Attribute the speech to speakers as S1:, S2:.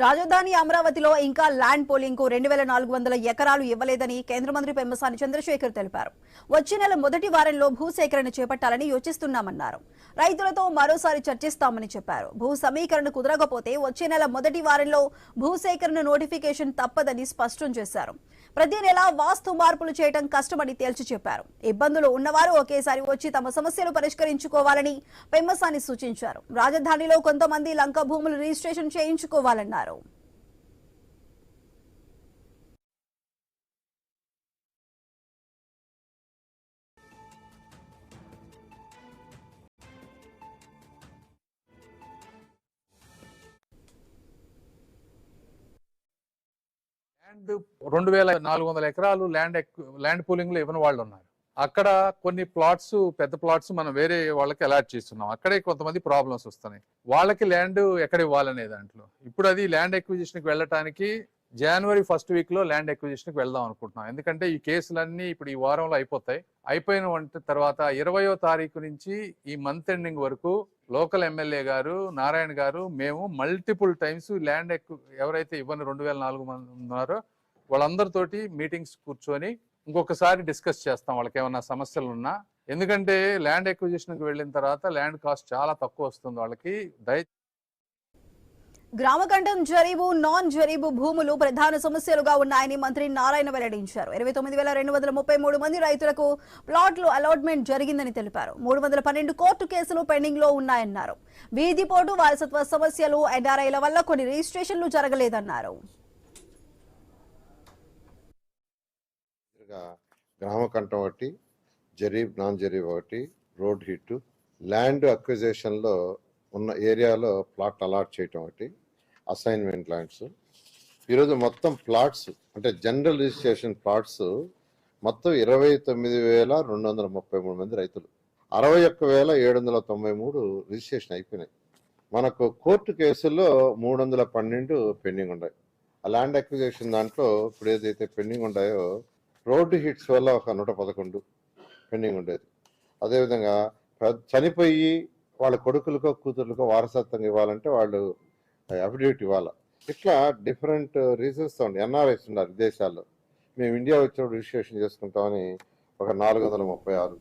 S1: రాజధాని అమరావతిలో ఇంకా ల్యాండ్ పోలింగ్ కు 2400 ఎకరాలు ఇవ్వలేదని కేంద్ర మంత్రి పెమ్మసాని చంద్రశేఖర్ తెలిపారు. వచ్చే నెల మొదటి వారంలో భూసేకరణ చేపట్టాలని యోచిస్తున్నామన్నారు. రైతులతో మరోసారి చర్చిస్తామని చెప్పారు. భూ సమీకరణ కుదరకపోతే వచ్చే నెల మొదటి వారంలో భూసేకరణ నోటిఫికేషన్ తప్పదని స్పష్టం చేశారు. ప్రతి నెల వాస్తు మార్పులు చేయడం కష్టమని తేల్చి చెప్పారు. ఇబ్బందులు ఉన్నవారు ఒకేసారి వచ్చి తమ సమస్యలు పరిష్కరించుకోవాలని పెమ్మసాని సూచించారు. రాజధానిలో కొంతమంది లంక భూములు రిజిస్ట్రేషన్ చేయించుకోవాలన్నారు.
S2: 2400 ఎకరాలు ల్యాండ్ పూలింగ్ లో ఇవ్వని వాళ్ళు ఉన్నారు. అక్కడ కొన్ని ప్లాట్స్, పెద్ద ప్లాట్స్ మనం వేరే వాళ్ళకి అలాట్ చేస్తున్నాం. అక్కడే కొంతమంది ప్రాబ్లమ్స్ వస్తున్నాయి. వాళ్ళకి ల్యాండ్ ఎక్కడ ఇవ్వాలనే దాంట్లో ఇప్పుడు అది ల్యాండ్ ఎక్విజిషన్ కి వెళ్ళటానికి జనవరి 1st వీక్ లో ల్యాండ్ ఎక్విజిషన్ కి వెళ్దాం అనుకుంటున్నాం. ఎందుకంటే ఈ కేసులన్నీ ఇప్పుడు ఈ వారంలో అయిపోతాయి. అయిపోయిన తర్వాత 20వ తారీఖు నుంచి ఈ మంత్ ఎండింగ్ వరకు లోకల్ ఎమ్మెల్యే గారు, నారాయణ గారు, మేము మల్టిపుల్ టైమ్స్ ల్యాండ్ ఎవరైతే ఇవ్వని 2400 మంది ఉన్నారో వాళ్ళందరితోటి మీటింగ్స్ కూర్చొని ఇంకొకసారి డిస్కస్ చేస్తాం వాళ్ళకి ఏమైనా సమస్యలు ఉన్నా. ఎందుకంటే ల్యాండ్ ఎక్విజిషన్కి వెళ్ళిన తర్వాత ల్యాండ్ కాస్ట్ చాలా తక్కువ వస్తుంది వాళ్ళకి.
S1: గ్రామకంఠం జరీబు, నాన్ జరీబు భూములు ప్రధాన సమస్యలుగా ఉన్నాయని మంత్రి నారాయణ వెల్లడించారు. 29,233 మంది రైతులకు ప్లాట్లు అలాట్మెంట్ జరిగిందని తెలిపారు. 312 కోర్టు కేసులు పెండింగ్ లో ఉన్నాయన్నారు. వీధిపోటు, వారసత్వ సమస్యలు, ఎన్ఆర్ఐల వల్ల కొన్ని రిజిస్ట్రేషన్లు జరగలేదన్నారు.
S3: గ్రామకంఠం ఒకటి, జరీబ్, నాన్ జరీబ్ ఒకటి, రోడ్ హిట్, ల్యాండ్ అక్విజిషన్ లో ఉన్న ఏరియాలో ప్లాట్ అలాట్ చేయటం ఒకటి, అసైన్మెంట్ ల్యాండ్స్. ఈరోజు మొత్తం ప్లాట్స్ అంటే జనరల్ రిజిస్ట్రేషన్ ప్లాట్స్ మొత్తం 29,233 మంది రైతులు, 61,793 రిజిస్ట్రేషన్ అయిపోయినాయి. మనకు కోర్టు కేసుల్లో 312 పెండింగ్ ఉన్నాయి. ఆ ల్యాండ్ అక్విజిషన్ దాంట్లో ఇప్పుడు ఏదైతే పెండింగ్ ఉన్నాయో రోడ్డు హిట్స్ వల్ల ఒక 111 పెండింగ్ ఉండేది. అదేవిధంగా చనిపోయి వాళ్ళ కొడుకులకో కూతుర్లకో వారసత్వంగా ఇవ్వాలంటే వాళ్ళు అఫిడవిట్ ఇవ్వాలి. ఇట్లా డిఫరెంట్ రీజన్స్ తో ఎన్ఆర్ఐస్ ఉన్నారు విదేశాల్లో. మేము ఇండియా వచ్చినప్పుడు రిజిస్ట్రేషన్ చేసుకుంటామని ఒక 436